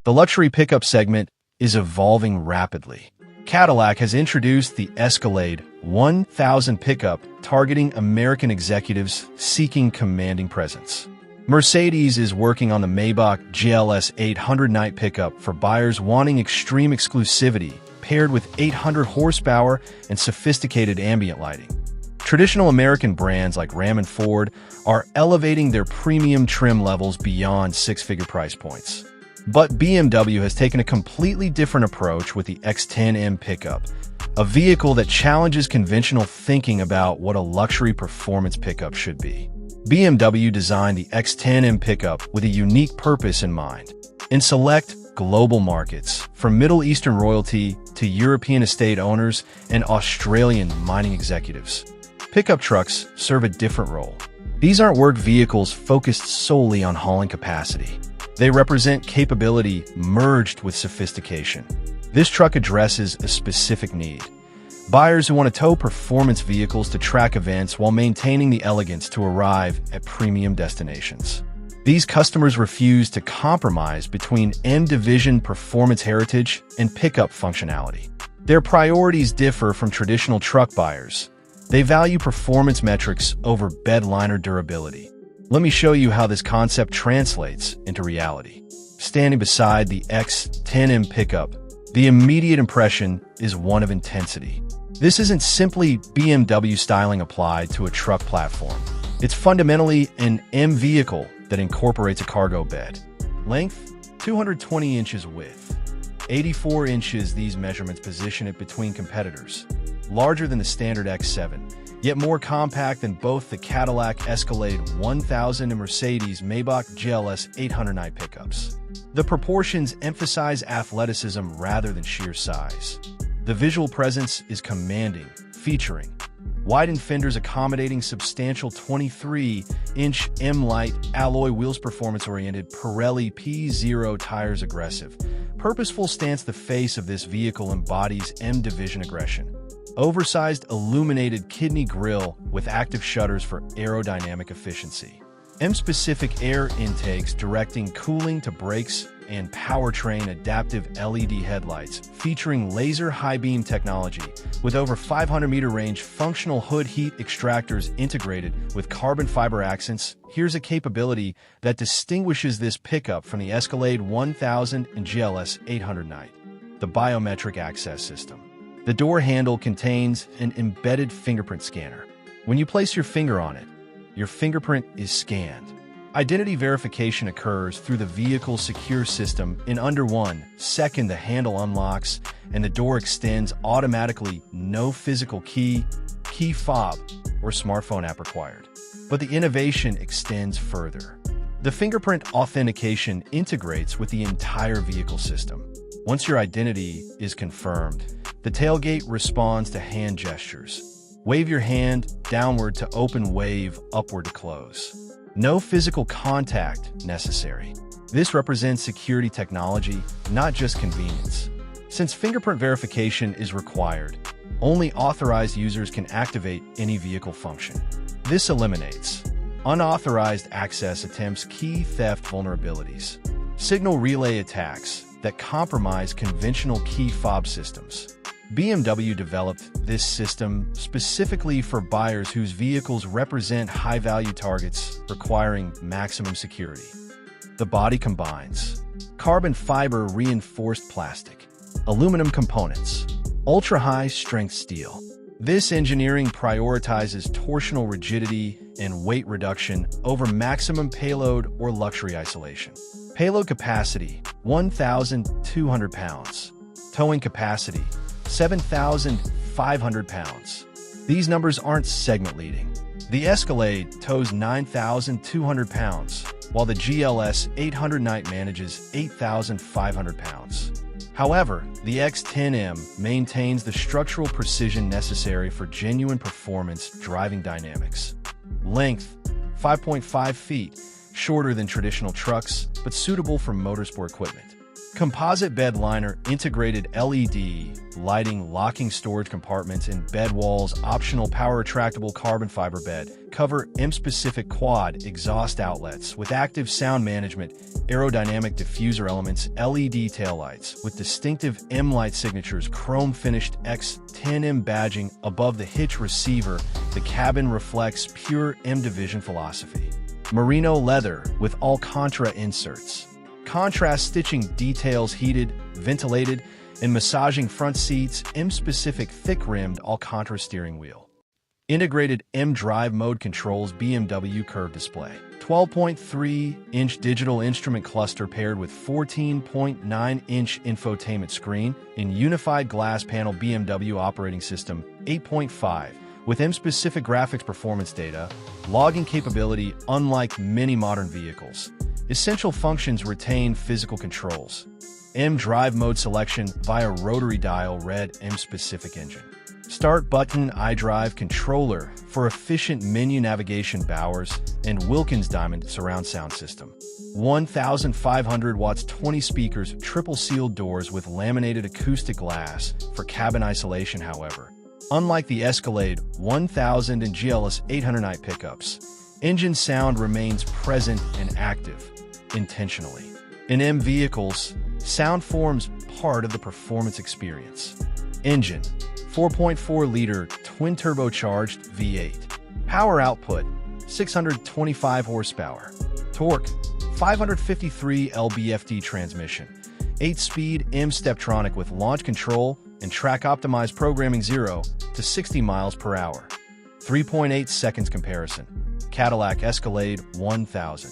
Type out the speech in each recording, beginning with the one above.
The luxury pickup segment is evolving rapidly. Cadillac has introduced the Escalade 1000 pickup, targeting American executives seeking commanding presence. Mercedes is working on the Maybach GLS 800 night pickup for buyers wanting extreme exclusivity, paired with 800 horsepower and sophisticated ambient lighting. Traditional American brands like Ram and Ford are elevating their premium trim levels beyond six-figure price points. But BMW has taken a completely different approach with the X10 M pickup, a vehicle that challenges conventional thinking about what a luxury performance pickup should be. BMW designed the X10 M pickup with a unique purpose in mind. In select global markets, from Middle Eastern royalty to European estate owners and Australian mining executives, pickup trucks serve a different role. These aren't work vehicles focused solely on hauling capacity. They represent capability merged with sophistication. This truck addresses a specific need: buyers who want to tow performance vehicles to track events while maintaining the elegance to arrive at premium destinations. These customers refuse to compromise between MDivision performance heritage and pickup functionality. Their priorities differ from traditional truck buyers. They value performance metrics over bedliner durability. Let me show you how this concept translates into reality. Standing beside the X10 M pickup, the immediate impression is one of intensity. This isn't simply BMW styling applied to a truck platform. It's fundamentally an M vehicle that incorporates a cargo bed. Length, 220 inches. Width, 84 inches. These measurements position it between competitors. Larger than the standard X7, yet more compact than both the Cadillac Escalade 1000 and Mercedes Maybach GLS 800 night pickups. The proportions emphasize athleticism rather than sheer size. The visual presence is commanding, featuring widened fenders accommodating substantial 23-inch M-Light alloy wheels, performance-oriented Pirelli P0 tires, aggressive, purposeful stance. The face of this vehicle embodies MDivision aggression. Oversized illuminated kidney grille with active shutters for aerodynamic efficiency. M-specific air intakes directing cooling to brakes, and powertrain adaptive LED headlights featuring laser high-beam technology with over 500-meter range, functional hood heat extractors integrated with carbon fiber accents. Here's a capability that distinguishes this pickup from the Escalade 1000 and GLS 800 night: the Biometric Access System. The door handle contains an embedded fingerprint scanner. When you place your finger on it, your fingerprint is scanned. Identity verification occurs through the vehicle's secure system. In under 1 second, the handle unlocks and the door extends automatically. No physical key fob, or smartphone app required. But the innovation extends further. The fingerprint authentication integrates with the entire vehicle system. Once your identity is confirmed, the tailgate responds to hand gestures. Wave your hand downward to open, wave upward to close. No physical contact necessary. This represents security technology, not just convenience. Since fingerprint verification is required, only authorized users can activate any vehicle function. This eliminates unauthorized access attempts, key theft vulnerabilities, signal relay attacks that compromise conventional key fob systems. BMW developed this system specifically for buyers whose vehicles represent high-value targets requiring maximum security. The body combines carbon fiber reinforced plastic, aluminum components, ultra-high strength steel. This engineering prioritizes torsional rigidity and weight reduction over maximum payload or luxury isolation. Payload capacity, 1,200 pounds. Towing capacity, 7,500 pounds. These numbers aren't segment-leading. The Escalade tows 9,200 pounds, while the GLS 800 night manages 8,500 pounds. However, the X10 M maintains the structural precision necessary for genuine performance driving dynamics. Length, 5.5 feet, shorter than traditional trucks, but suitable for motorsport equipment. Composite bed liner, integrated LED lighting, locking storage compartments in bed walls, optional power retractable carbon fiber bed cover, M-specific quad exhaust outlets with active sound management, aerodynamic diffuser elements, LED taillights with distinctive M-light signatures, chrome-finished X10 M badging above the hitch receiver. The cabin reflects pure MDivision philosophy. Merino leather with Alcantara inserts. Contrast stitching details, heated, ventilated, and massaging front seats, M-specific thick-rimmed Alcantara steering wheel. Integrated MDrive mode controls, BMW Curved Display. 12.3-inch digital instrument cluster paired with 14.9-inch infotainment screen in unified glass panel, BMW operating system 8.5 with M-specific graphics, performance data, logging capability unlike many modern vehicles. Essential functions retain physical controls. M-Drive mode selection via rotary dial, red M-specific engine. Start button, iDrive controller for efficient menu navigation, Bowers and Wilkins diamond surround sound system. 1,500 watts, 20 speakers, triple sealed doors with laminated acoustic glass for cabin isolation. However, unlike the Escalade 1000 and GLS 800 pickups, engine sound remains present and active intentionally. In M vehicles, sound forms part of the performance experience. Engine: 4.4-liter twin-turbocharged V8. Power output: 625 horsepower. Torque: 553 lb-ft transmission. 8-speed M Steptronic with launch control and track-optimized programming, 0 to 60 miles per hour. 3.8 seconds comparison. Cadillac Escalade 1000.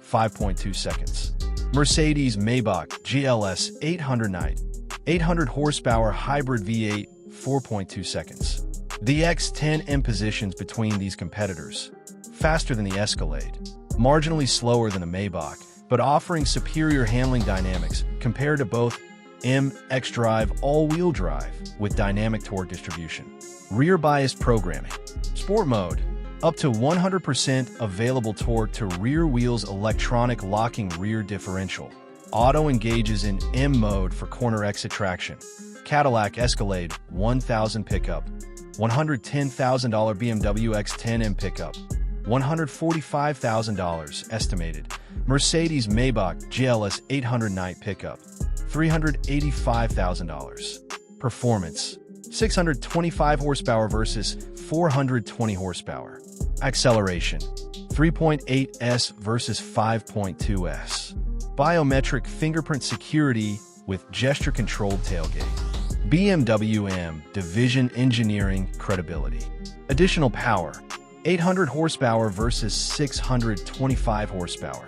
5.2 seconds. Mercedes Maybach GLS 800 800 horsepower hybrid V8, 4.2 seconds. The X10 M positions between these competitors. Faster than the Escalade, marginally slower than the Maybach, but offering superior handling dynamics compared to both M xDrive all-wheel drive with dynamic torque distribution. Rear bias programming. Sport mode: up to 100% available torque to rear wheels, electronic locking rear differential. Auto engages in M mode for corner exit traction. Cadillac Escalade 1000 pickup. $110,000 BMW X10 M pickup. $145,000 estimated. Mercedes Maybach GLS 800 night pickup. $385,000. Performance: 625 horsepower versus 420 horsepower. Acceleration: 3.8s versus 5.2s. Biometric fingerprint security with gesture-controlled tailgate. BMW MDivision engineering credibility. Additional power: 800 horsepower versus 625 horsepower.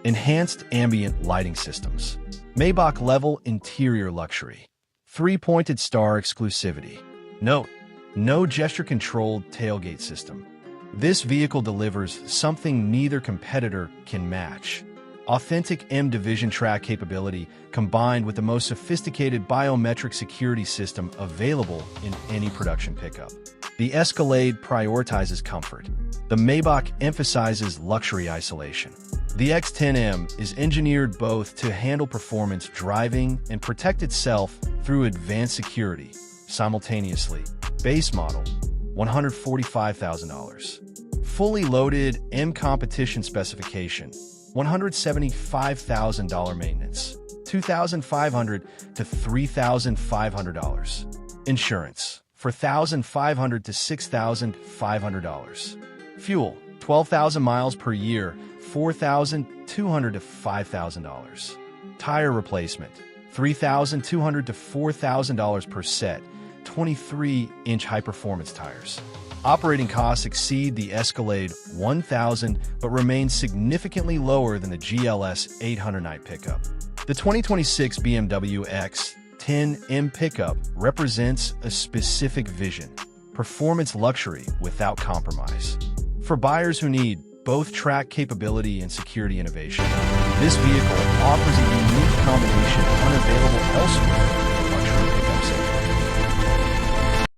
Enhanced ambient lighting systems. Maybach level interior luxury. 3-pointed star exclusivity. Note: no gesture-controlled tailgate system. This vehicle delivers something neither competitor can match. Authentic MDivision track capability combined with the most sophisticated biometric security system available in any production pickup. The Escalade prioritizes comfort. The Maybach emphasizes luxury isolation. The X10 M is engineered both to handle performance driving and protect itself through advanced security simultaneously. Base model: $145,000. Fully loaded M competition specification: $175,000 maintenance, $2,500 to $3,500. Insurance: $4,500 to $6,500. Fuel: 12,000 miles per year, $4,200 to $5,000. Tire replacement: $3,200 to $4,000 per set, 23-inch high-performance tires. Operating costs exceed the Escalade 1000 but remain significantly lower than the GLS 800 pickup. The 2026 BMW X10 M pickup represents a specific vision: performance luxury without compromise. For buyers who need both track capability and security innovation, this vehicle offers a unique combination unavailable elsewhere.